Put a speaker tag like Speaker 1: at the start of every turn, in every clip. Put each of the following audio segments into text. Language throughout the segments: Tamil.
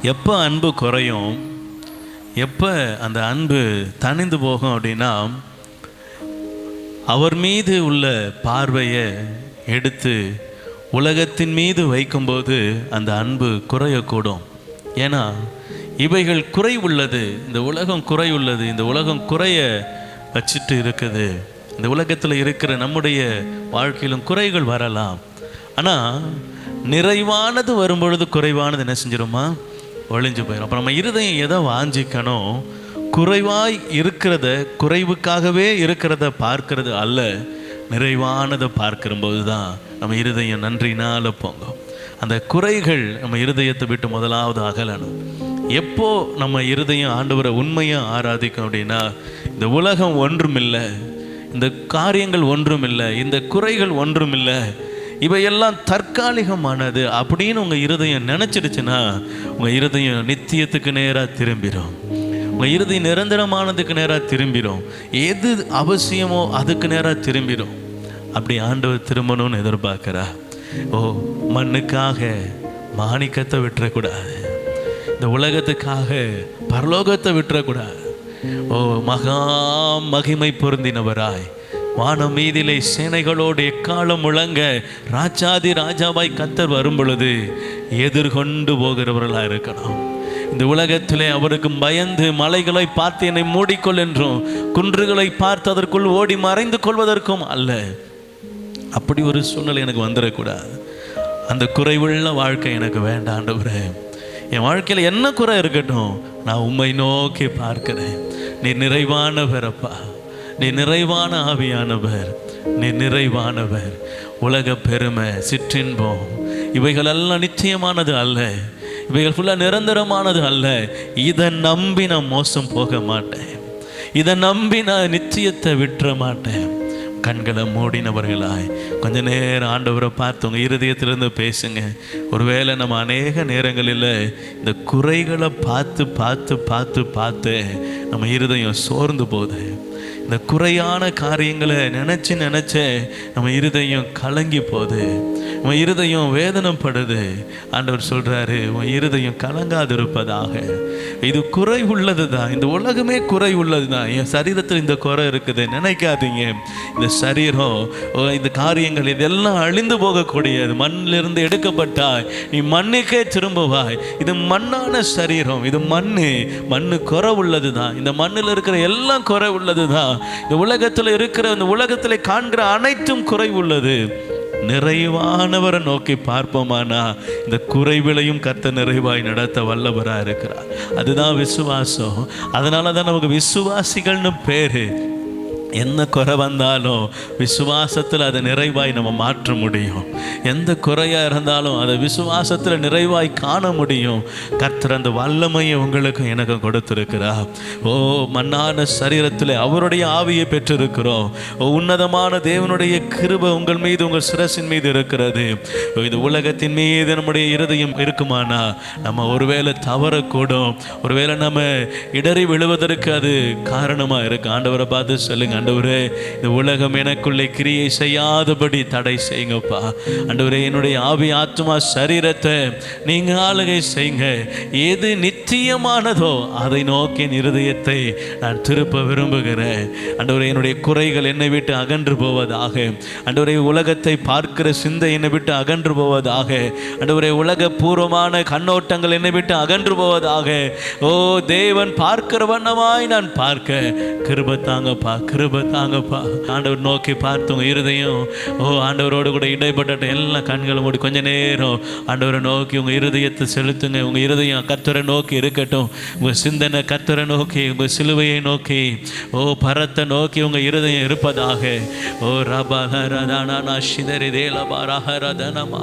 Speaker 1: எப்போ அன்பு குறையும், எப்போ அந்த அன்பு தணிந்து போகும் அப்படின்னா, அவர் மீது உள்ள பார்வையை எடுத்து உலகத்தின் மீது வைக்கும்போது அந்த அன்பு குறையக்கூடும். ஏன்னா இவைகள் குறை உள்ளது, இந்த உலகம் குறை உள்ளது, இந்த உலகம் குறைய வச்சுட்டு இருக்குது. இந்த உலகத்தில் இருக்கிற நம்முடைய வாழ்க்கையிலும் குறைகள் வரலாம். ஆனால் நிறைவானது வரும்பொழுது குறைவானது என்ன செஞ்சிருமா, ஒழிஞ்சு போயிடும். அப்போ நம்ம இருதயம் எதை வாஞ்சிக்கணும், குறைவாய் இருக்கிறத, குறைவுக்காகவே இருக்கிறத பார்க்கறது அல்ல, நிறைவானதை பார்க்கும்போது தான் நம்ம இருதயம் நன்றினால போங்கும். அந்த குறைகள் நம்ம இருதயத்தை விட்டு முதலாவது அகலணும். எப்போ நம்ம இருதயம் ஆண்டவரை உண்மையாக ஆராதிக்கும் அப்படின்னா, இந்த உலகம் ஒன்றுமில்லை, இந்த காரியங்கள் ஒன்றுமில்லை, இந்த குறைகள் ஒன்றுமில்லை, இவையெல்லாம் தற்காலிகமானது அப்படின்னு உங்கள் இருதயம் நினச்சிடுச்சுன்னா உங்கள் இருதயம் நித்தியத்துக்கு நேராக திரும்பிடும். உங்கள் இருதயம் நிரந்தரமானதுக்கு நேராக திரும்பிடும். எது அவசியமோ அதுக்கு நேராக திரும்பிடும். அப்படி ஆண்டவர் திரும்பணும்னு எதிர்பார்க்குறா. மண்ணுக்காக மாணிக்கத்தை விட்டுறக்கூடாது, இந்த உலகத்துக்காக பரலோகத்தை விட்டுறக்கூடாது. மகா மகிமை பொருந்தினவராய் வானம் மீதிலே சேனைகளோடு எக்காலம் முழங்க ராஜாதி ராஜாவாய் கர்த்தர் வரும் பொழுது எதிர்கொண்டு போகிறவர்களாக இருக்கணும். இந்த உலகத்திலே அவருக்கு பயந்து மலைகளை பார்த்து என்னை மூடிக்கொள் என்றும், குன்றுகளை பார்த்து அதற்குள் ஓடி மறைந்து கொள்வதற்கும் அல்ல. அப்படி ஒரு சூழ்நிலை எனக்கு வந்துடக்கூடாது. அந்த குறைவுள்ள வாழ்க்கை எனக்கு வேண்டாம் ஆண்டவரே. என் வாழ்க்கையில் என்ன குறை இருக்கட்டும், நான் உம்மை நோக்கி பார்க்கிறேன். நீ நிறைவானவர் அப்பா, நீ நிறைவான ஆவியானவர், நீ நிறைவானவர். உலக பெருமை, சிற்றின்பம் இவைகளெல்லாம் நிச்சயமானது அல்ல, இவைகள் ஃபுல்லாக நிரந்தரமானது அல்ல. இதை நம்பி நான் மோசம் போக மாட்டேன், இதை நம்பி நான் நிச்சயத்தை விட்டுற மாட்டேன். கண்களை மூடினவர்களாய் கொஞ்ச நேரம் ஆண்டவரை பார்த்து உங்கள் இருதயத்திலிருந்து பேசுங்க. ஒருவேளை நம்ம அநேக நேரங்களில் இந்த குறைகளை பார்த்து பார்த்து பார்த்து பார்த்து நம்ம இருதயம் சோர்ந்து போகுது. இந்த குறையான காரியங்களை நினச்சி நம்ம இருதயம் கலங்கி போகுது, உன் இருதயம் வேதனைப்படுது. ஆண்டவர் சொல்கிறாரு, உன் இருதயம் கலங்காது இருப்பதாக. இது குறை உள்ளது தான், இந்த உலகமே குறை உள்ளது தான். என் சரீரத்தில் இந்த குறை இருக்குது நினைக்காதீங்க. இந்த சரீரம், இந்த காரியங்கள் இதெல்லாம் அழிந்து போகக்கூடியது. மண்ணிலிருந்து எடுக்கப்பட்டாய், நீ மண்ணுக்கே திரும்புவாய். இது மண்ணான சரீரம், இது மண்ணு குறை உள்ளது தான். இந்த மண்ணில் இருக்கிற எல்லாம் குறை உள்ளது தான். இந்த உலகத்தில் இருக்கிற, இந்த உலகத்தில் காண்கிற அனைத்தும் குறை உள்ளது. நிறைவானவரை நோக்கி பார்ப்போமானா இந்த குறைவிலையும் கர்த்தர் நிறைவாய் நடத்த வல்லவராக இருக்கிறார். அதுதான் விசுவாசம். அதனால தான் நமக்கு விசுவாசிகள்னு பேரு. என்ன குறை வந்தாலும் விசுவாசத்தில் அதை நிறைவாய் நம்ம மாற்ற முடியும். எந்த குறையாக இருந்தாலும் அதை விசுவாசத்தில் நிறைவாய் காண முடியும். கர்த்தர் அந்த வல்லமையை உங்களுக்கு எனக்கு கொடுத்திருக்கிறார். மண்ணான சரீரத்தில் அவருடைய ஆவியை பெற்றிருக்கிறோம். உன்னதமான தேவனுடைய கிருபை உங்கள் மீது, உங்கள் சிரசின் மீது இருக்கிறது. இது உலகத்தின் மீது நம்முடைய இருதயம் இருக்குமானா நம்ம ஒருவேளை தவறக்கூடும், ஒருவேளை நம்ம இடறி விழுவதற்கு அது காரணமாக இருக்கு. ஆண்டவரை பார்த்து சொல்லுங்க, ஆண்டவரே இந்த உலகம் எனக்குள்ளே கிரியை செய்யாதபடி தடை செய்யுங்கப்பா. ஆண்டவரே என்னுடைய ஆவி ஆத்மா சரீரத்தை நீங்க ஆளுகை செய்யுங்க. எது நிச்சயமானதோ அதை நோக்கி இருதயத்தை நான் திருப்ப விரும்புகிறேன். ஆண்டவரே என்னுடைய குறைகள் என்னை விட்டு அகன்று போவதாக. ஆண்டவரே உலகத்தை பார்க்கிற சிந்தை என்னை விட்டு அகன்று போவதாக. ஆண்டவரே உலக பூர்வமான கண்ணோட்டங்கள் என்னை விட்டு அகன்று போவதாக. தேவன் பார்க்கிற வண்ணமாய் நான் பார்க்க கிருபை தாங்கப்பா, கிருபை தாங்கப்பா. ஆண்டவர் நோக்கி பார்த்துங்க இருதயம். ஆண்டவரோடு கூட இடைப்பட்ட எல்லா கண்களும் மூடி கொஞ்ச நேரம் ஆண்டவரை நோக்கி உங்கள் இருதயத்தை செலுத்துங்க. உங்கள் இருதயம் கர்த்தரை நோக்கி இருக்கட்டும். உங்கள் சிந்தனை கர்த்தரை நோக்கி, உங்கள் சிலுவையை நோக்கி, பரத்தை நோக்கி உங்கள் இருதயம் இருப்பதாக. ரபஹரதனா சிதறி தேலபரஹரதனமா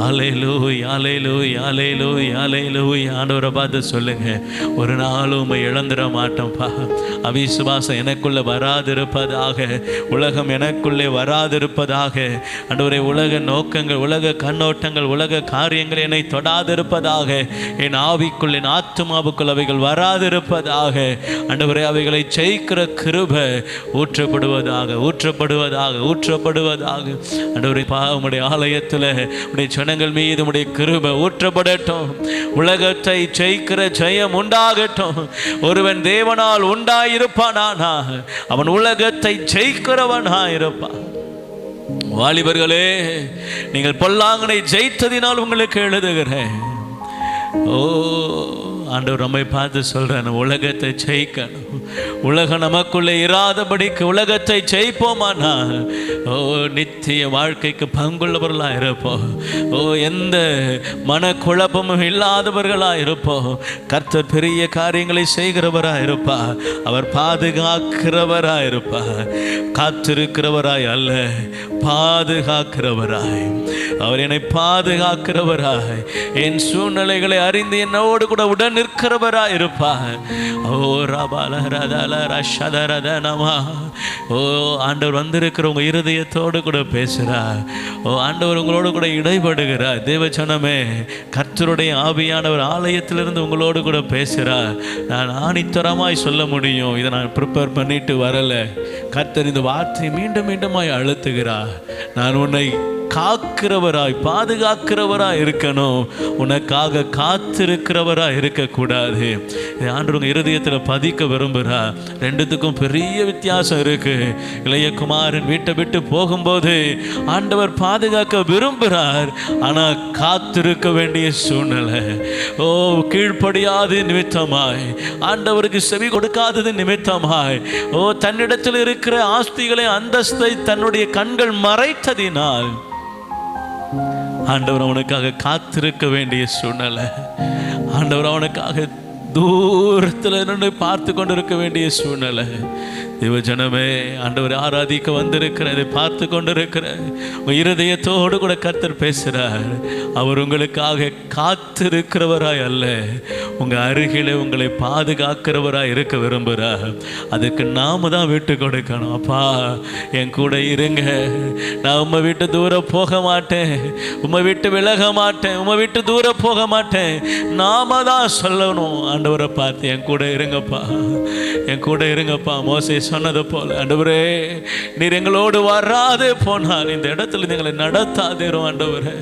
Speaker 1: அலைலூய் அலைலூய் அலைலூய் அலைலூய். ஆண்டவரை பார்த்து சொல்லுங்க, ஒரு நாளும் உண்மை இழந்துட மாட்டோம்ப்பா. அவிசுவாசம் எனக்குள்ள வராது வராதிருப்பதாக, உலகம் எனக்குள்ளே வராதிருப்பதாக. ஆண்டவரே, உலக நோக்கங்கள், உலக கண்ணோட்டங்கள், உலக காரியங்கள் என்னை தொடாதிருப்பதாக. என் ஆவிக்குள், என் ஆத்துமாவுக்குள் அவைகள் வராதிருப்பதாக. ஆண்டவரே, அவைகளை ஜெயிக்கிற கிருபை ஊற்றப்படுவதாக, ஊற்றப்படுவதாக, ஊற்றப்படுவதாக. ஆண்டவரே, உம்முடைய ஆலயத்தில் உம்முடைய ஜனங்கள் மீது உம்முடைய கிருபை ஊற்றப்படட்டும். உலகத்தை ஜெயிக்கிற ஜெயம் உண்டாகட்டும். ஒருவன் தேவனால் உண்டாயிருப்பானா அவன் உலகத்தை ஜெயிக்கிறவனாயிருப்பான். வாலிபர்களே, நீங்கள் பொல்லாங்கனை ஜெயித்ததினால் உங்களுக்கு எழுதுகிறேன். ஓ ஆண்டவர் நம்மை பார்த்து சொல்றேன், உலகத்தை ஜெயிக்கணும். உலகம் நமக்குள்ளே இராதபடிக்கு உலகத்தை ஜெயிப்போமானா ஓ நித்திய வாழ்க்கைக்கு பங்குள்ளவர்களாக இருப்போம். ஓ எந்த மனக்குழப்பமும் இல்லாதவர்களாக இருப்போம். கர்த்தர் பெரிய காரியங்களை செய்கிறவராக இருப்பார். அவர் பாதுகாக்கிறவராக இருப்பார். காத்திருக்கிறவராய் அல்ல, பாதுகாக்கிறவராய். அவர் என்னை பாதுகாக்கிறவராய், என் சூழ்நிலைகளை அறிந்து என்னோடு கூட உடன் நிற்கிறவராய் இருப்பார். ஓ ரபலரதலரஷதரதனமா. ஓ ஆண்டவர் வந்திருக்கிற உங்க இருதயத்தோடு கூட பேசுகிறார். ஓ ஆண்டவர் உங்களோடு கூட இடைபடுகிறார். தேவஜனமே, கர்த்தருடைய ஆவியானவர் ஆலயத்திலிருந்து உங்களோடு கூட பேசுகிறார். நான் ஆணித்தரமாய் சொல்ல முடியும், இதை நான் ப்ரிப்பேர் பண்ணிட்டு வரல. கர்த்தர் இந்த வார்த்தையை மீண்டும் மீண்டுமாய் அழுத்துகிறார். நான் உன்னை காக்கிறவராய், பாதுகாக்கிறவராய் இருக்கணும். உனக்காக காத்திருக்கிறவராய் இருக்கக்கூடாது. ஆண்டவங்க இருதயத்தில் பதிக்க விரும்புகிறார். ரெண்டுத்துக்கும் பெரிய வித்தியாசம் இருக்கு. இளைய குமாரன் வீட்டை விட்டு போகும்போது ஆண்டவர் பாதுகாக்க விரும்புகிறார், ஆனால் காத்திருக்க வேண்டிய சூழ்நிலை. ஓ கீழ்ப்படியாது நிமித்தமாய், ஆண்டவருக்கு செவி கொடுக்காதது நிமித்தமாய், ஓ தன்னிடத்தில் இருக்கிற ஆஸ்திகளை, அந்தஸ்தை தன்னுடைய கண்கள் மறைத்ததினால் ஆண்டவர் அவனுக்காக காத்திருக்க வேண்டிய சூழ்நிலை. ஆண்டவர் அவனுக்காக தூரத்தில் நின்று பார்த்து கொண்டிருக்க வேண்டிய சூழ்நிலை. தேவஜனமே, ஆண்டவர் ஆராதிக்க வந்திருக்கிறதை பார்த்து கொண்டிருக்கிற உங்கள் இருதயத்தோடு கூட கர்த்தர் பேசுகிறார். அவர் உங்களுக்காக காத்திருக்கிறவராய் அல்ல, உங்கள் அருகிலே உங்களை பாதுகாக்கிறவராய் இருக்க விரும்புகிறார். அதுக்கு நாம தான் விட்டு கொடுக்கணும். அப்பா என் கூட இருங்க, நான் உம்மை விட்டு தூரம் போக மாட்டேன், உம்மை விட்டு விலக மாட்டேன், உம்மை விட்டு தூரம் போக மாட்டேன். நாம தான் சொல்லணும், ஆண்டவரை பார்த்து என் கூட இருங்கப்பா, என் கூட இருங்கப்பா. மோசே சொன்னது போல, ஆண்டவரே நீர் எங்களோடு வராதே போனால் இந்த இடத்துல எங்களை நடத்தாதேரும். ஆண்டவரே,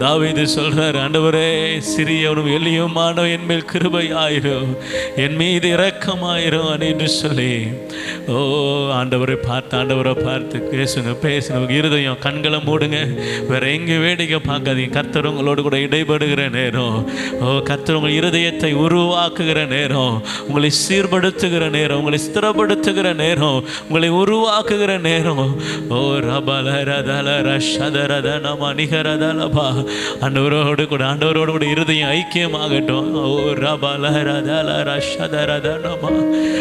Speaker 1: தாவீது சொல்றார், ஆண்டவரே சிறியவனும் எளியுமான என் மேல் கிருபையாயிரும், என் மீது இரக்கமாயிரும் என்று சொல்லி. ஓ ஆண்டவரை பார்த்து, ஆண்டவரை பார்த்து பேசுங்க, பேசுங்க. இருதயம் கண்களை மூடுங்க, வேற எங்கே வேடிக்கை பார்க்காதீங்க. கர்த்தர் உங்களோடு கூட இடைபடுகிற நேரம், ஓ கர்த்தர் உங்கள் இருதயத்தை உருவாக்குகிற நேரம், உங்களை சீர்படுத்துகிற நேரம், உங்களை ஸ்திரப்படுத்துகிற நேரம், உங்களை உருவாக்குகிற நேரம். ஓ ரபலரதலரஷதரதனமா நிகரதலபா. ஆண்டவரோடு கூட, ஆண்டவரோடு கூட இருதயம் ஐக்கியமாகட்டும். ஓ ரபலரதலரஷதரதனமா.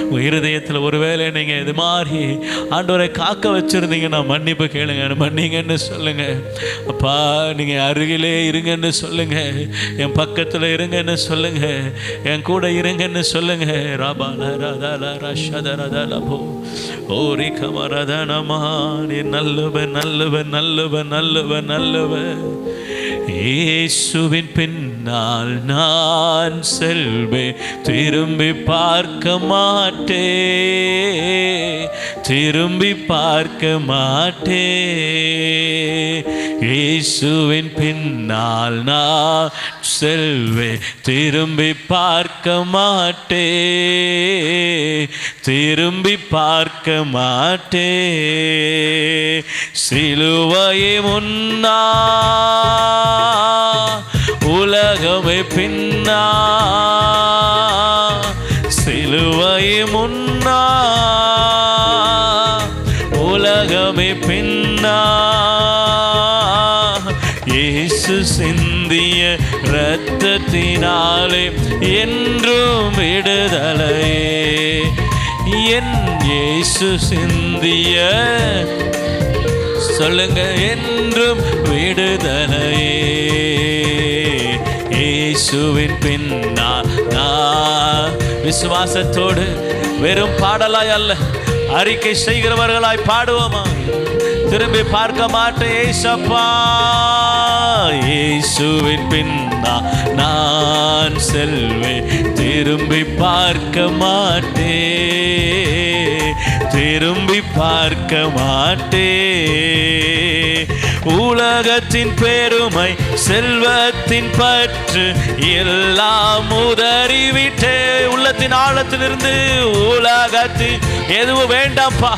Speaker 1: உங்கள் இருதயத்தில் ஒருவேளை நீங்கள் இது மாதிரி ஆண்டவரை காக்க வச்சுருந்தீங்கன்னா மன்னிப்பு கேளுங்க, மன்னிங்கன்னு சொல்லுங்க. அப்பா நீங்கள் அருகிலே இருங்கன்னு சொல்லுங்க, என் பக்கத்தில் இருங்கன்னு சொல்லுங்க, என் கூட இருங்கன்னு சொல்லுங்க. ரபலரதலரஷதரதலபோ. ஓ ரிகமரதனமா. நீ நல்லவன், நல்லவன், நல்லவன், நல்லவன், நல்லவன். இயேசுவின் பின்னால் நான் செல்வேன், திரும்பி பார்க்க மாட்டேன், திரும்பி பார்க்க மாட்டேன். இயேசுவின் பின்னால் நான் செல்வேன், திரும்பி பார்க்க மாட்டேன், திரும்பி பார்க்க மாட்டேன். சிலுவையை முன்னா, உலகமே பின்னா, சிலுவையை முன்னா, உலகமே பின்னா. இயேசு சிந்திய இரத்தத்தினாலே என்றும் விடுதலையே, என் இயேசு சிந்திய, சொல்லுங்க, என்றும் விடுதலையே. இயேசுவின் பின்னா நான் விசுவாசத்தோடு, வெறும் பாடலாய் அல்ல, அறிக்கை செய்கிறவர்களாய் பாடுவோமா? திரும்பி பார்க்க மாட்டேன் ஏசப்பா, இயேசுவின் பின்னா நான் செல்வேன். திரும்பி பார்க்க மாட்டேன், திரும்பி பார்க்க மாட்டேன். உலகத்தின் பெருமை செல்வத்தின் பற்று எல்லாம் உதறிவிட்டே. உள்ளத்தின் ஆழத்திலிருந்து உலகத்தின் எதுவும் வேண்டாம்ப்பா,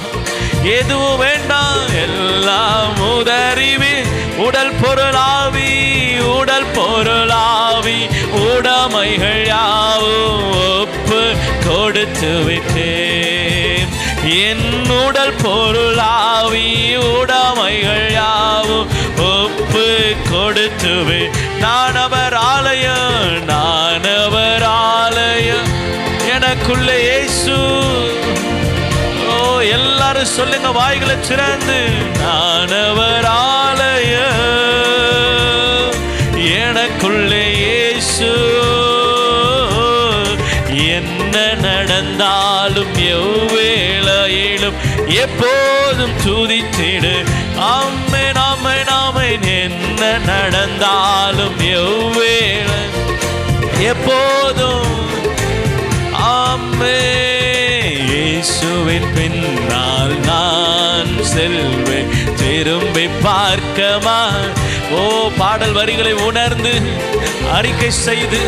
Speaker 1: எதுவும் வேண்டாம், எல்லாம் உதறிவி. உடல் பொருளாவி, உடல் பொருளாவி உடைமைகள் யாவும் ஒப்பு கொடுத்து விட்டேன். என் உடல் பொருளாவி உடைமைகள் யாவும் ஒப்பு கொடுத்துவே. நான் அவர் ஆலயம், நான் அவர் ஆலயம், எனக்குள்ளே இயேசு. ஓ எல்லாரும் சொல்லுங்க வாய்களை திறந்து, நான் அவர் ஆலயம், எனக்குள்ளே இயேசு. என்ன நடந்தாலும் எவ்வேளையிலும் எப்போதும் துதித்திடு. ஆமென் ஆமென் ஆமென். என்ன நடந்தாலும் எவ்வேளை எப்போதும் ஆமென். இயேசுவின் பின்னால் நான் செல்வேன், திரும்பி பார்க்கமா. ஓ பாடல் வரிகளை உணர்ந்து அறிக்கை செய்து,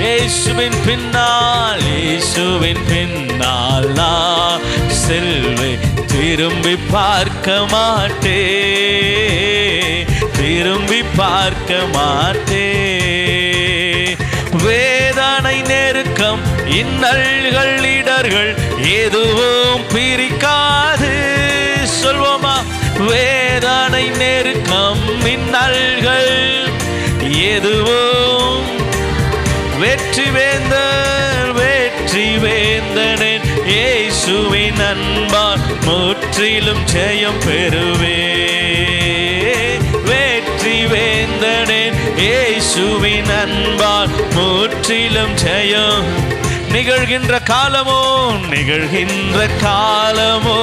Speaker 1: இயேசுவின் பின்னால், இயேசுவின் பின்னால் நான் செல்வேன், திரும்பி பார்க்க மாட்டேன், திரும்பி பார்க்க மாட்டேன். வேதனை நெருக்கம் இன்னல்கள் இடர்கள் எதுவும் பிரிக்காது. சொல்வோமா? வேதனை நெருக்கம் இன்னல்கள் எதுவும் வெற்றி வேந்தன், வெற்றி வேந்தனேன் இயேசுவின் அன்பால் முற்றிலும் ஜெயம் பெறுவே. வெற்றி வேந்தனேன் இயேசுவின் அன்பால் முற்றிலும் ஜெயம். நிகழ்கின்ற காலமோ, நிகழ்கின்ற காலமோ,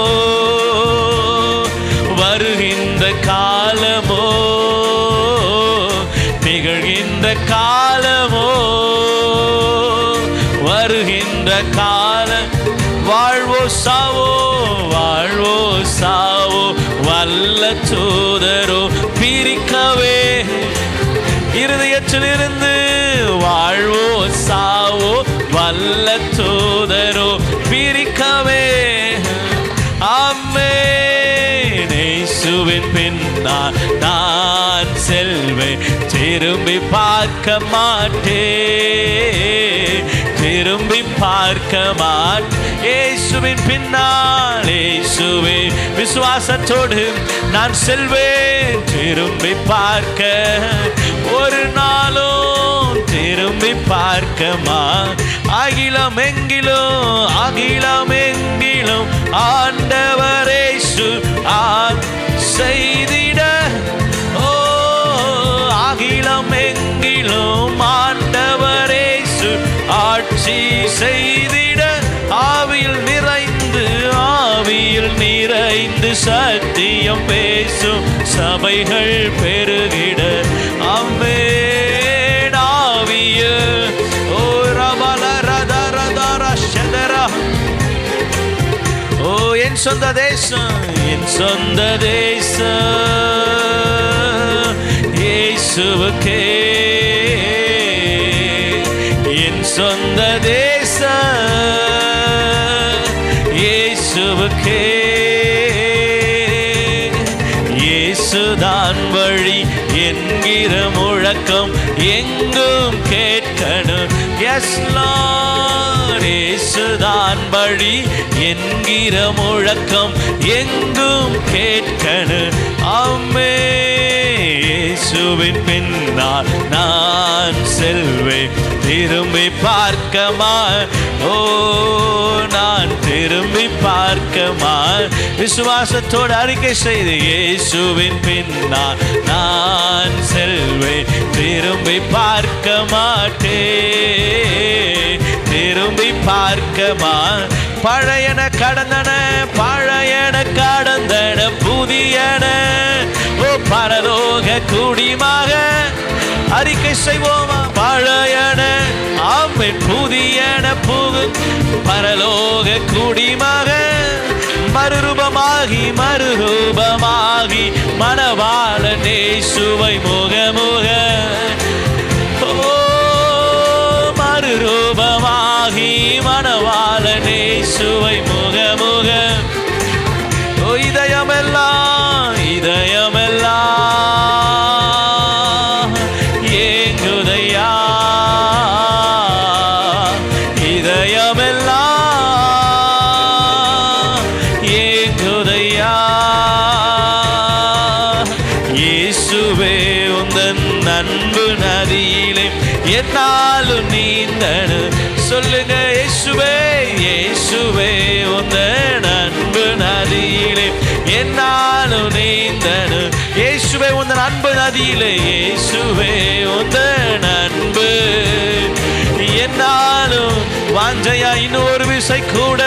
Speaker 1: வருகின்ற காலமோ, நிகழ்கின்ற காலமோ, வருகின்ற காலம். வாழ்வோ சாவோ, வாழ்வோ சாவோ, வல்ல தூதரோ பிரிக்கவே. இருதயத்திலிருந்து வாழ்வோ சாவோ, வல்ல தூதரோ பிரிக்கவே. ஆமென். இயேசுவின் பின்னால் நான் செல்வேன், திரும்பி பார்க்க மாட்டேன், திரும்பி பார்க்க மாட்டேன். இயேசுவின் பின்னால், இயேசுவின் விசுவாசத்தோடு நான் செல்வேன், திரும்பி பார்க்க. ஒரு நாளும் திரும்பி பார்க்கமா. அகிலம் எங்கிலும், அகிலம் எங்கிலும் ஆண்டவர் இயேசு செய்திட. ஓ அகிலம் எங்கிலும் ஆண்டவர் இயேசு ஆட்சி செய்திட. ஆவியில் நிறைந்து, ஆவியில் நிறைந்து சத்தியம் பேசும் சபைகள் பெருகிட. ஆமென். ஆவியில் ஓ ரபல ரத ரத ரஷதரா. ஓ என் சொந்த தேசம், என் சொந்த தேசம் இயேசுவுக்கே. என் சொந்த தேசம் இயேசுவுக்கே. இயேசுதான் வழி என்கிற முழக்கம் எங்கும் கேட்கணும். Yes Lord. இயேசுதான் வழி என்கிற முழக்கம் எங்கும் கேட்கணும். ஆமென். இயேசுவின் பின்னால் நான் செல்வேன், திரும்பி பார்க்கமா. ஓ நான் திரும்பி பார்க்கமா. விசுவாசத்தோடு அறிக்கை செய்து, இயேசுவின் பின்னால் நான் செல்வேன், திரும்பி பார்க்க மாட்டேன், திரும்பி பார்க்கமா. பழையன கடந்தன, பழையன கடந்தன புதியன. ஓ பரலோக குடிமாக அறிக்கை செய்வோமா? பழையன ஆமென் புதியன பரலோக குடிமாக மறுரூபமாகி மறுரூபமாகி மணவாளன் இயேசுவை முகமுக. ஓ மறுரூபமாகி மணவாளன் இயேசுவை முகமுக. ஓ இதயமெல்லாம் இதயமெல்லாம் ஏங்குதையா, இதயமெல்லாம் ஏங்குதையா. இயேசுவே உந்தன் அன்பு நதியிலே என்னாலும் நீந்தனு. சொல்லுங்க இயேசுவே, இயேசுவே உந்தன் அன்பு நதியிலே என்னாலும் நீந்தனு. இயேசுவே உந்தன் அன்பு நதியிலே, இயேசுவே உந்தன் அன்பு என்னாலும் வாஞ்சையா இன்னும் ஒரு விசை கூட.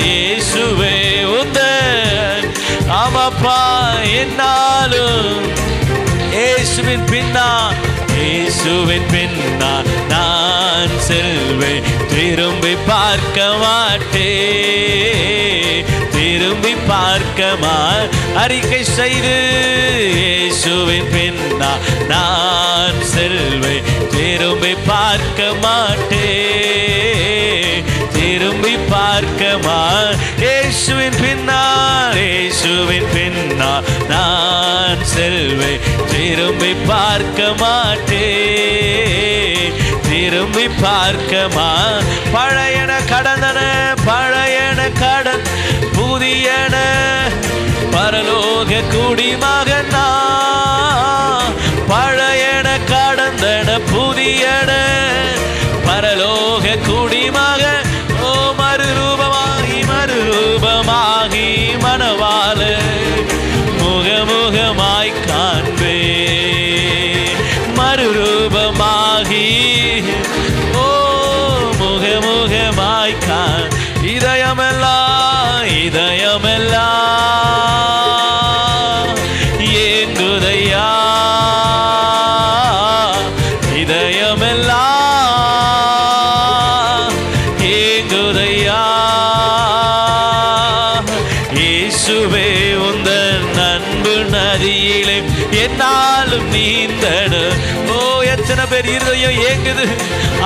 Speaker 1: இயேசுவே உந்தன் ஆமாப்பா என்னாலும் இயேசுவின் பின்னா, இயேசுவின் பின்னா நான் செல்வேன், திரும்பி பார்க்க மாட்டேன், திரும்பி பார்க்க அறிக்கை செய்து. இயேசுவின் பின்னா நான் செல்வேன், திரும்பி பார்க்க மாட்டேன், திரும்பி பார்க்க இயேசுவின் பின்னால், இயேசுவின் பின்னால் நான் செல்வேன், திரும்பி பார்க்க மாட்டேன், திரும்பி பார்க்க பழையன கடந்தன, பழையன கடந்த புதியன பரலோக குடிமகன் நான். பழையன கடந்தன புதியன பரலோக குடிமகன். ஓ மறுரூபமாகி மறுரூபமாகி மணவாள முகமுகமாய் காண்பே, மறுரூபமாகி ஓ முகமுகமாய் காண். இதயமெல்லாம் இதயமெல்லாம் ஏங்குதையா, இதயமெல்லாம் ஏங்குதையா. இயேசுவே உந்தன் அன்பு நதியிலே என்னாலும் நீந்தனு. ஓ எத்தனை பேர் இருதயம் ஏங்குது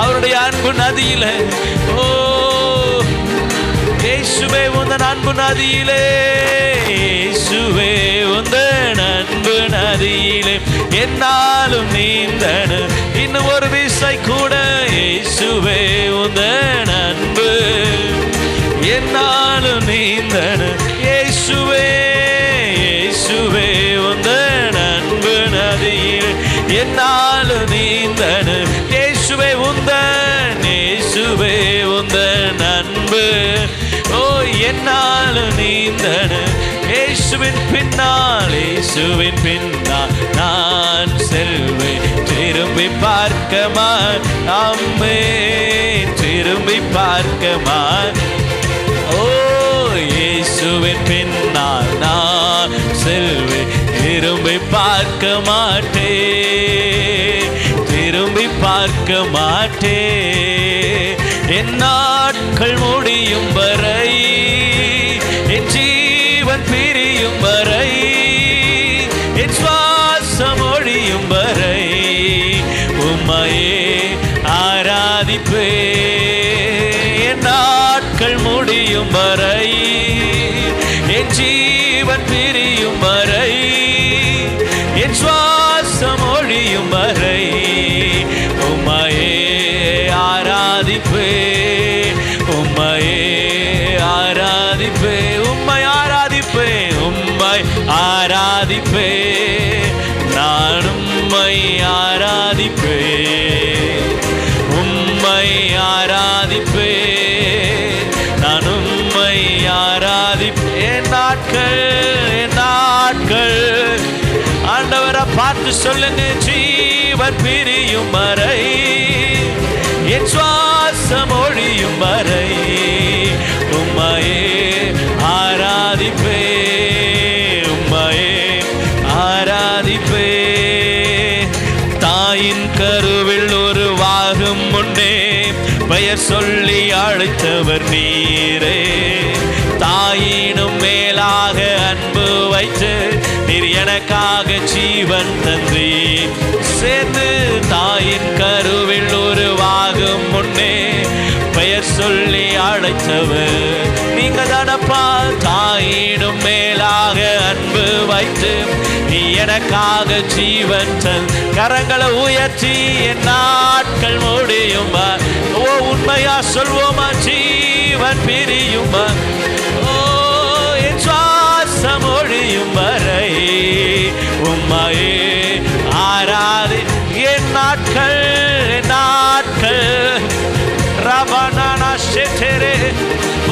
Speaker 1: அவருடைய அன்பு நதியில. ஓ இயேசுவே உந்தன் அன்பு நதியிலே, இயேசுவே உந்தன் அன்பு நதியிலே என்னாலும் நீந்தனு. இன்னும் ஒரு விசை கூட. இயேசுவே உந்தன் அன்பு என்னாலும் நீந்தனு. இயேசுவே, இயேசுவே உந்தன் அன்பு நதியிலே என்னாலும் நீந்தனு. இயேசுவே உந்தன், இயேசுவே உந்தன் அன்பு ஓ என்னாலும் நீந்தனு. இயேசுவின் பின்னால், இயேசுவின் பின்னால் நான் செல்வேன், திரும்பி பார்க்க அம்மே, திரும்பி பார்க்க ஓ இயேசுவின் பின்னால் நான் செல்வேன், திரும்பி பார்க்க மாட்டேன், திரும்பி பார்க்க மாட்டேன். என் நாட்கள் முடியும் வரை, என் ஜீவன் பிரியும் வரை, என் சுவாசம் ஒழியும் வரை உம்மையே ஆராதிப்பே. என் நாட்கள் முடியும் வரை, என் ஜீவன் பிரியும் வரை, என் சுவாசம் ஒழியும் வரை உம்மையே ஆராதிப்பே, உம்மையே ஆராதிப்பே, உம்மை ஆராதிப்பே, உம்மை ஆராதிப்பே, நான் உம்மை ஆராதிப்பே, உம்மை ஆராதிப்பே, நான் உம்மை ஆராதிப்பே. என் நாட்கள், என் நாட்கள் ஆண்டவரை பார்த்து சொல்லுங்க, ஜீவன் பிரியும் வரை, என் சுவாசம் ஒழியும் வரை உம்மை பெயர் சொல்லி அழைத்தவர் நீரே. தாயினும் மேலாக அன்பு வைத்து நீர் எனக்காக ஜீவன் தந்தீர். சேர்ந்து தாயின் கருவில் உருவாகும் முன்னே பெயர் சொல்லி அழைத்தவர் நீங்க தானப்பா. தாயினும் மேலாக அன்பு வைத்து நீ எனக்காக ஜீவன் தந்த. கரங்களை உயர்த்தி என் நாட்கள் முடியுமா? ஓ உண்மையா சொல்வோமா? ஜீவன் பிரியுமா? ஓ என் சுவாசம் ஒழியும் வரை உம்மையே ஆராதி. என் நாட்கள் ரபனானா ஷெட்டரே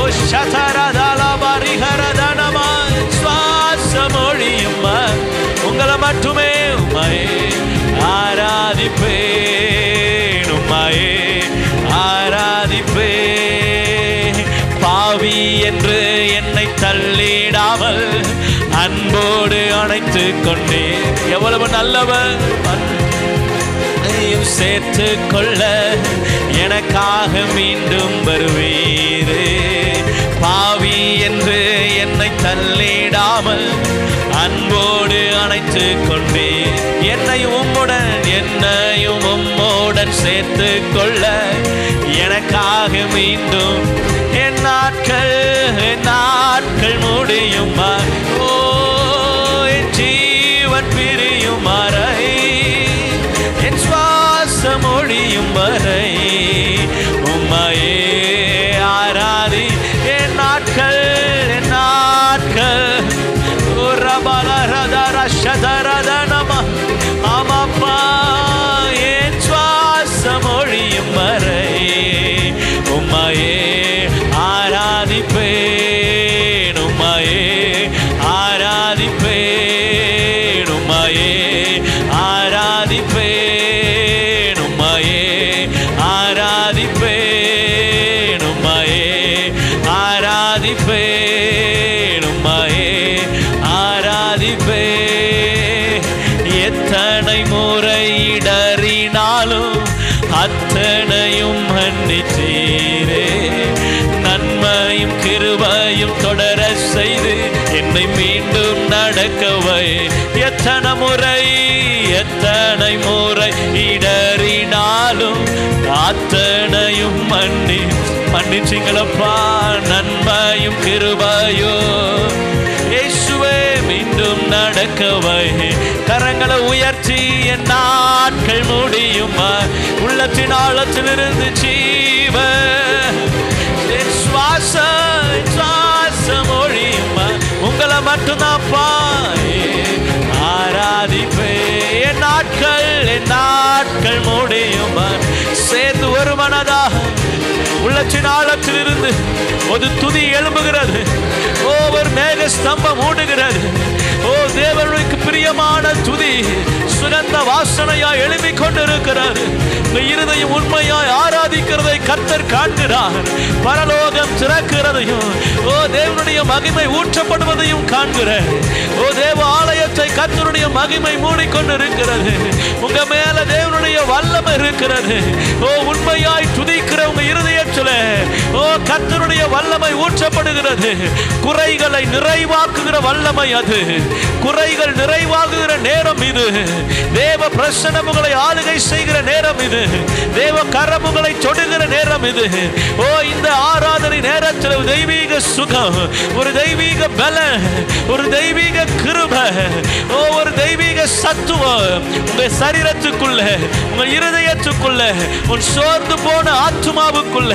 Speaker 1: ஓ ஷதரதலா பரிஹரதனமா. சுவாசம் ஒழியும் உங்களை மட்டுமே உம்மையே ஆராதிப்பேன், உம்மையே ஆராதிப்பேன். பாவி என்று என்னை தள்ளிடாமல் அன்போடு அணைத்து கொண்டே. எவ்வளவு நல்லவர்! சேர்த்து கொள்ள எனக்காக மீண்டும் வருவீரே. பாவி என்று என்னை தள்ளிடாமல் அன்போடு அணைத்து கொண்டே. என்னையும் உம்முடன் சேர்த்து கொள்ள எனக்காக மீண்டும் என் நாட்கள் முடியுமா? ஓ என் ஜீவன் பிரியும் வரை, என் சுவாசம் ஒழியும் வரை உம்மையே ஆராதி. என் நாட்கள் ஆமாப்பா. என் சுவாசம் ஒழியும் வரை உம்மையே ஆராதிப்பேன், உம்மையே ஆராதிப்பேன், உம்மையே ஆராதிப்பேன், உம்மையே ஆராதிப்பேன், உம்மையே ஆராதிப்பேன், உம்மையே ஆராதிப்பேன். எத்தனை முறை இடறினாலும் அத்தனையும் மன்னித்தீரே. நன்மையும் கிருபையும் தொடர செய்து என்னை மீண்டும் நடக்கவை. எத்தனை முறை இடறினாலும் அத்தனையும் மன்னிச்சிங்களப்பா. நன்மையும் கிருபையோ இயேசுவே மீண்டும் நடக்கவை. கரங்களை உயர்த்தி என் நாட்கள் முடியுமா? உள்ளத்தின் ஆழத்திலிருந்து ஜீவ என் சுவாசம் ஒழியுமா? உங்களை மட்டும்தான் பாயே ஆராதிப்பே. என் நாட்கள் முடியுமா? சேர்ந்து ஒரு மனதாக உள்ளத்தின் ஆழத்திலிருந்து ஒரு துதி எழும்புகிறது. ஒரு மேக ஸ்தம்பம் மூடுகிறது. ஓ தேவனுக்கு பிரியமான துதி சுகந்த வாசனையாய் எழும்பிக் கொண்டிருக்கிறது. இருதயம் உண்மையாய் ஆராதிக்கிறதை கர்த்தர் காண்கிறார். பரலோகம் திறக்கிறதையும் ஓ தேவனுடைய மகிமை ஊற்றப்படுவதையும் காண்கிறார். ஓ தேவ ஆலயத்தை கர்த்தருடைய மகிமை மூடிக்கொண்டிருக்கிறது. உங்க மேல தேவனுடைய வல்லமை இருக்கிறது. ஓ உண்மையாய் துதிக்கிற உங்க இருதயத்தில் ஓ கர்த்தருடைய வல்லமை ஊற்றப்படுகிறது. குறைகளை நிறைவாக்குகிற வல்லமை அது. குறைகள் நிறைவாகுகிற நேரம் இது. தேவ பிரசன்னமுகளை ஆளுகை செய்கிற நேரம் இது. தேவ கரமுகளை தொடுகிற நேரம் இது. ஓ இந்த ஆராதனை நேரத்தில் தெய்வீக சுகம், ஒரு தெய்வீக பலன், ஒரு தெய்வீக கிருபை, ஓ ஒரு தெய்வீக சத்துவம் உங்க சரீரத்துக்குள்ள, உங்க இருதயத்துக்குள்ள, உன் சோர்ந்து போன ஆத்துமாவுக்குள்ள,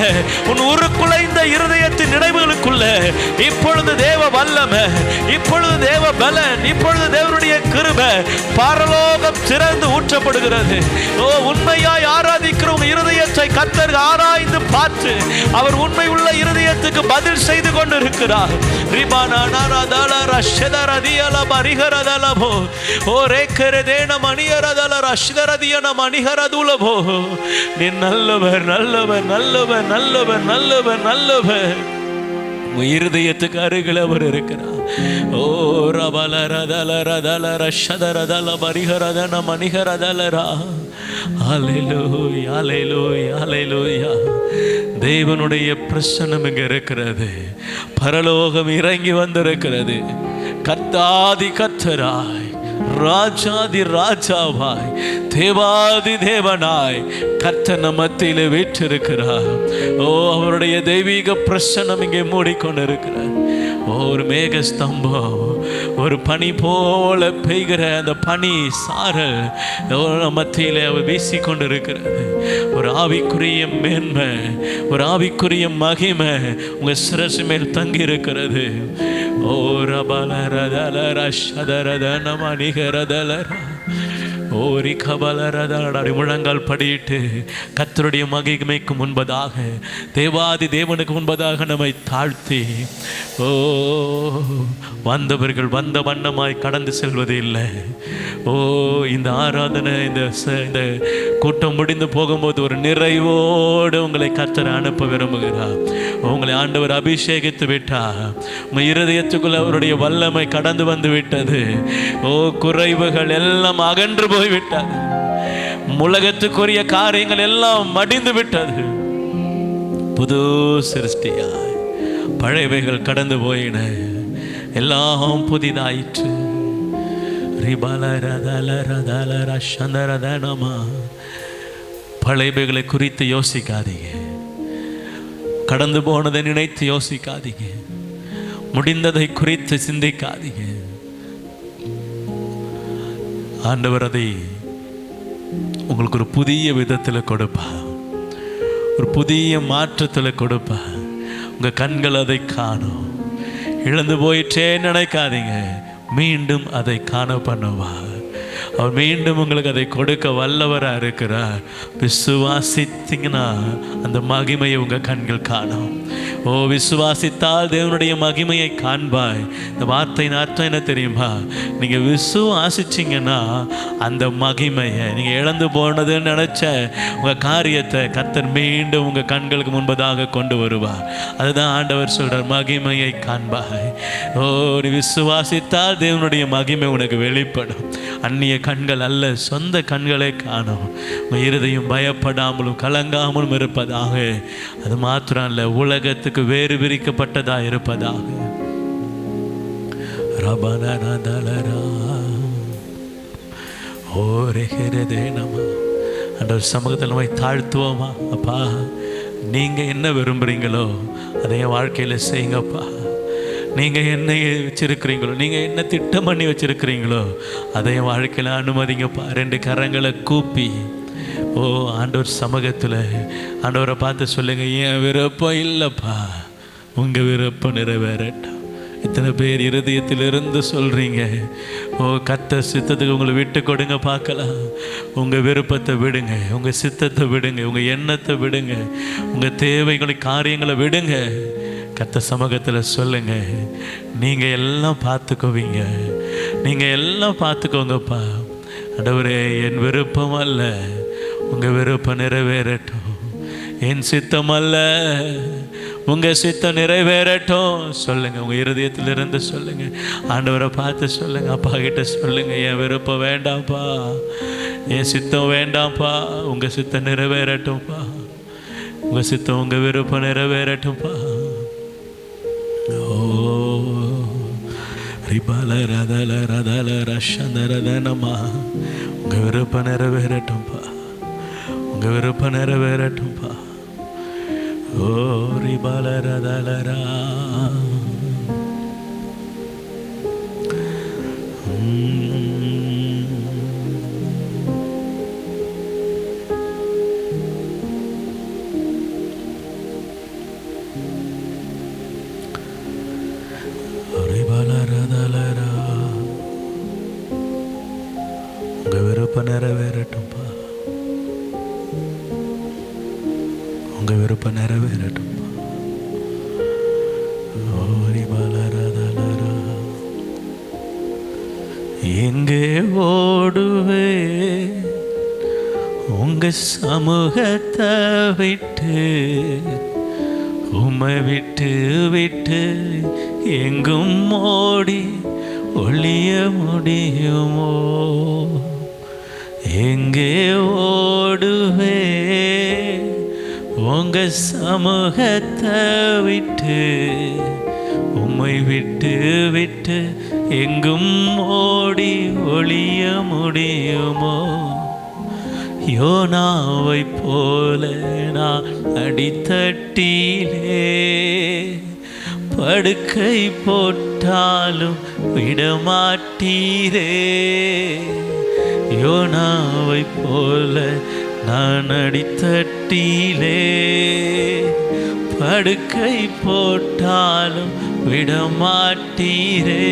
Speaker 1: உன் உருக்குலைந்த இருதயத்தின் நினைவுகளுக்குள்ள இப்பொழுது தேவ வல்லமை, இப்பொழுது தேவ பலன், இப்பொழுது தேவனுடைய கிருபை பரலோகம் திறந்து ஊற்றப்படுகிறது. ஓ உண்மையாய் ஆராதிக்கிற உங்க இருதயத்தை கர்த்தர் ஆராய்ந்து பார்த்து அவர் உண்மை உள்ள இருதயத்துக்கு பதில் செய்து கொண்டிருக்கிறார். நீ நல்லவர் நல்லவர் நல்லவர் நல்லவர் நல்லவர் நல்லவர். இருதயத்துக்கு அருகில் அவர் இருக்கிறார். ஓ ரபல ரதல ரதல ரஷதரதல பரிஹரதன மணிஹரதலரா. ஹல்லேலூயா ஹல்லேலூயா ஹல்லேலூயா. தேவனுடைய பிரசன்னம் இங்க இருக்கிறது. பரலோகம் இறங்கி வந்திருக்கிறது. கர்த்தாதி கர்த்தராய், ராஜாதி ராஜாவாய், தேவாதி தேவனாய் கர்த்தர் மத்தியிலே வீற்றிருக்கிறார். ஓ அவருடைய தெய்வீக பிரசன்னம் இங்கே மூடிக்கொண்டிருக்கிறார். ஒரு மேக ஸ்தம்பம், ஒரு பனி போல பெய்கிற அந்த பனி சாரல் மத்தியிலே அவர் வீசிக்கொண்டிருக்கிறது. ஒரு ஆவிக்குரிய மேன்மை, ஒரு ஆவிக்குரிய மகிமை உங்க சிரசு மேல் தங்கி இருக்கிறது. ஓ ரபல ரதல ரஷதரதன மணிஹரதலரா. ஓரி கபலரதடி. முழங்கால் படியிட்டு கர்த்தருடைய மகிமைக்கு முன்பதாக, தேவாதி தேவனுக்கு முன்பதாக நம்மை தாழ்த்தி, ஓ வந்தவர்கள் வந்த வண்ணமாய் கடந்து செல்வது இல்லை. ஓ இந்த ஆராதனை, இந்த கூட்டம் முடிந்து போகும்போது ஒரு நிறைவோடு உங்களை கர்த்தர் அனுப்ப விரும்புகிறார். உங்களை ஆண்டவர் அபிஷேகித்து விட்டார். உங்கள் இருதயத்துக்குள்ள அவருடைய வல்லமை கடந்து வந்து விட்டது. ஓ குறைவுகள் எல்லாம் அகன்று போய்விட்டது. உலகத்துக்குரிய காரியங்கள் எல்லாம் மடிந்து விட்டது. புது சிருஷ்டியாய் பழையவைகள் கடந்து போயின, எல்லாம் புதிதாயிற்று. பழையவைகளை குறித்து யோசிக்காதீங்க, கடந்து போனதை நினைத்து யோசிக்காதீங்க, முடிந்ததை குறித்து சிந்திக்காதீங்க. ஆண்டவர் அதை உங்களுக்கு ஒரு புதிய விதத்தில் கொடுப்பா, ஒரு புதிய மாற்றத்தில் கொடுப்பா. உங்கள் கண்கள் அதை காணும். இழந்து போயிட்டே நினைக்காதீங்க, மீண்டும் அதை காண பண்ணுவா. அவர் மீண்டும் உங்களுக்கு அதை கொடுக்க வல்லவராக இருக்கிறார். விசுவாசித்தீங்கன்னா அந்த மகிமையை உங்கள் கண்கள் காணும். ஓ விசுவாசித்தால் தேவனுடைய மகிமையை காண்பாய். இந்த வார்த்தையின் அர்த்தம் என்ன தெரியுமா? நீங்கள் விசுவாசிச்சிங்கன்னா அந்த மகிமையை, நீங்கள் இழந்து போனதுன்னு நினச்ச உங்கள் காரியத்தை கர்த்தர் மீண்டும் உங்கள் கண்களுக்கு முன்பதாக கொண்டு வருவார். அதுதான் ஆண்டவர் சொல்கிறார், மகிமையை காண்பாய். ஓ நீ விசுவாசித்தால் தேவனுடைய மகிமை உனக்கு வெளிப்படும். அந்நிய கண்கள் அல்ல, சொந்த கண்களை காணும். உங்கள் இருதயம் பயப்படாமலும் கலங்காமலும் இருப்பதாக. அது மாத்திரம் அல்ல, உலகத்துக்கு வேறு விரிக்கப்பட்டதாக இருப்பதாக. அந்த சமூகத்தில் நம்ம தாழ்த்துவோமா? அப்பா நீங்கள் என்ன விரும்புகிறீங்களோ அதை என் வாழ்க்கையில் செய்யுங்கப்பா. நீங்கள் என்ன வச்சுருக்கிறீங்களோ, நீங்கள் என்ன திட்டம் பண்ணி வச்சுருக்கிறீங்களோ அதை என் வாழ்க்கையில் அனுமதிங்கப்பா. 2 கரங்களை கூப்பி ஓ ஆண்டவர் சமூகத்தில் ஆண்டவரை பார்த்து சொல்லுங்க, என் விருப்பம் இல்லைப்பா, உங்கள் விருப்பம் நிறைவேறட்டும். இத்தனை பேர் இருதயத்திலிருந்து சொல்கிறீங்க. ஓ கர்த்தர் சித்தத்துக்கு உங்களை விட்டு கொடுங்க பார்க்கலாம். உங்கள் விருப்பத்தை விடுங்க, உங்கள் சித்தத்தை விடுங்க, உங்கள் எண்ணத்தை விடுங்க, உங்கள் தேவைகளை காரியங்களை விடுங்க. கர்த்தர் சமூகத்தில் சொல்லுங்க, நீங்கள் எல்லாம் பார்த்துக்குவீங்க, நீங்கள் எல்லாம் பார்த்துக்கோங்கப்பா. ஆண்டவரே என் விருப்பம் அல்ல, உங்கள் விருப்பம் நிறைவேறட்டும். என் சித்தம் அல்ல, உங்கள் சித்தம் நிறைவேறட்டும். சொல்லுங்க, உங்கள் இருதயத்திலிருந்து சொல்லுங்க. ஆண்டவரை பார்த்து சொல்லுங்க, அப்பா கிட்ட சொல்லுங்க, என் விருப்பம் வேண்டாம்ப்பா, என் சித்தம் வேண்டாம்ப்பா, உங்கள் சித்தம் நிறைவேறட்டும்ப்பா. உங்கள் சித்தம், உங்கள் விருப்பம் நிறைவேறட்டும்ப்பா. ஓ ரிபால ரதல ரதல ரஷந்தரதனமா, உங்கள் விருப்பம் நிறைவேறட்டும்ப்பா, உங்கள் விருப்பம் நிறைவேறட்டும்ப்பா. ஓ ரிபால ரதலரா. உங்கள் விருப்பம் நிறைவேறட்டும்ப்பா, உங்கள் விருப்பம் நிறைவேறட்டும்ப்பா. எங்கே ஓடுவே உங்க சமூகத்தை விட்டு, உம்மை விட்டு விட்டு எங்கும் ஓடி ஒளிய முடியுமோ? எங்கே ஓடுவே உங்க சமூகத்தை விட்டு? உம்மை விட்டு விட்டு எங்கும் ஓடி ஒளிய முடியுமோ? யோனாவை போல நான் அடித்தட்டிலே படுக்கை போட்டாலும் விடமாட்டீரே. யோனாவை போல நான் அடித்தட்டிலே படுக்கை போட்டாலும் விடமாட்டீரே.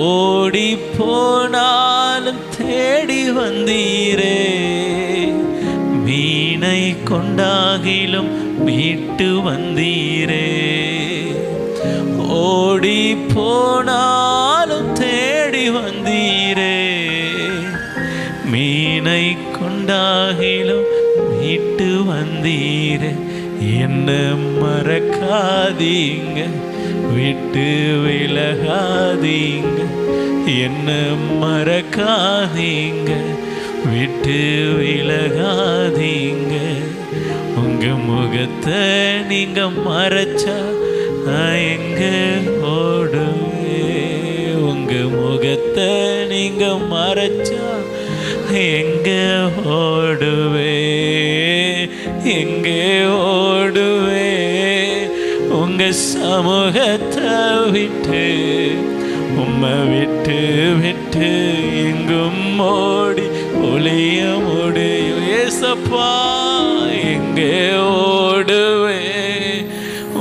Speaker 1: ஓடி போனாலும் தேடி வந்தீரே. மீனை கொண்டாகிலும் மீட்டு வந்தீரே. ஓடி போனாலும் தேடி வந்தீரே. மீனை கொண்டாகிலும் மீட்டு வந்தீரே. என்ன மறக்காதீங்க, விட்டு விலகாதீங்க. என்ன மறக்காதீங்க, விட்டு விலகாதீங்க. உங்க முகத்தை நீங்க மறைச்சா நான் எங்க ஓடுவே? உங்க முகத்தை நீங்க மறைச்சா எங்க ஓடுவே? எங்கே ஓடுவே? உங்க சமூகத்தை விட்டு, உம்மை விட்டு விட்டு எங்கும் ஓடி ஒளிய முடியும்? ஏசப்பா, எங்கே ஓடுவே?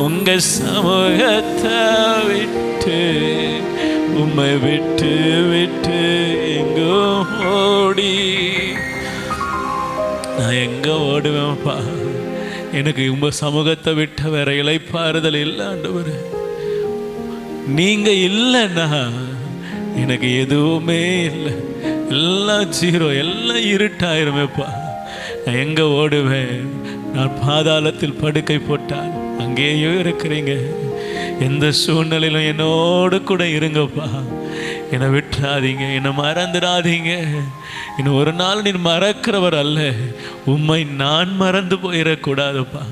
Speaker 1: உங்க சமூகத்தை விட்டு, உம்மை விட்டு விட்டு எங்கும் ஓடி நான் எங்க ஓடுவேன்ப்பா? எனக்கு உங்க சமூகத்தை விட்ட வேற இளைப்பாறுதல் இல்லை ஆண்டவரே. நீங்க இல்லைன்னா எனக்கு எதுவுமே இல்லை. எல்லாம் ஜீரோ, எல்லாம் இருட்டாயிருமேப்பா. நான் எங்க ஓடுவேன்? நான் பாதாளத்தில் படுக்கை போட்டால் அங்கேயோ இருக்கிறீங்க. எந்த சூழ்நிலையிலும் என்னோடு கூட இருங்கப்பா. என்னை விட்டுறாதீங்க, என்னை மறந்துடாதீங்க. இன்னும் ஒரு நாள் நீ மறக்கிறவர் அல்ல. உம்மை நான் மறந்து போயிடக்கூடாதுப்பா.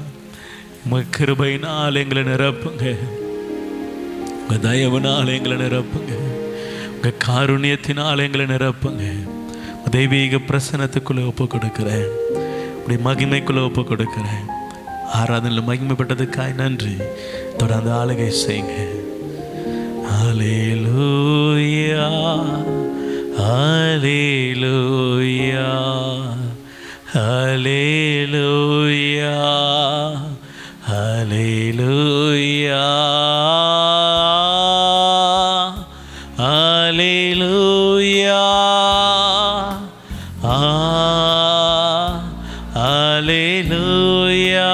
Speaker 1: உங்கள் கிருபையினால் எங்களை நிரப்புங்க. உங்கள் தயவுனால் எங்களை நிரப்புங்க. உங்கள் காருண்யத்தினால் எங்களை நிரப்புங்க. தெய்வீக பிரசனத்துக்குள்ளே ஒப்பு கொடுக்கிறேன். அப்படி மகிமைக்குள்ளே ஒப்பு கொடுக்கிறேன். ஆராதனையில் மகிமைப்பட்டதுக்காய் நன்றி. தொடர்ந்து ஆளுகை செய்யுங்க. ஹல்லேலூயா, ஹல்லேலூயா, ஹல்லேலூயா, ஹல்லேலூயா, ஹல்லேலூயா, ஹல்லேலூயா,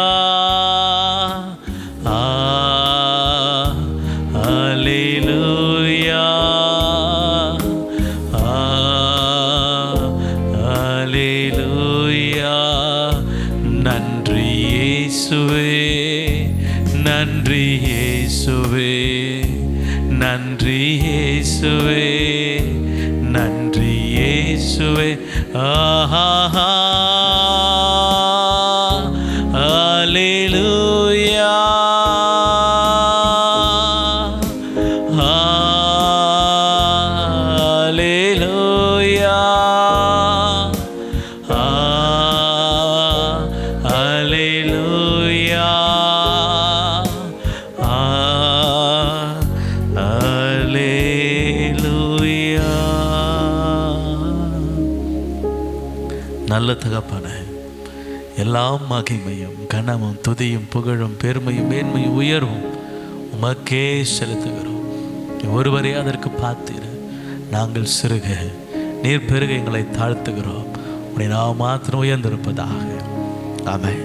Speaker 1: ஹல்லேலூயா, ஹல்லேலூயா. நன்றி இயேசுவே, நன்றி இயேசுவே, நன்றி இயேசுவே, நன்றி இயேசுவே. ஆஹா, ஹல்லேலூயா, ஹல்லேலூயா, ஹல்லேலூயா, ஹல்லேலூயா. நல்ல தகப்பனே, எல்லாம் மகிமையும் கனமும் துதியும் புகழும் பெருமையும் மேன்மையும் உயர்வும் உமக்கே செலுத்துகிறோம். ஒருவரே அதற்கு பார்த்தீர். நாங்கள் சிறுக, நீர் பெருக எங்களை தாழ்த்துகிறோம். உடைய நாம் மாத்திரம் உயர்ந்திருப்பதாக. ஆமென்.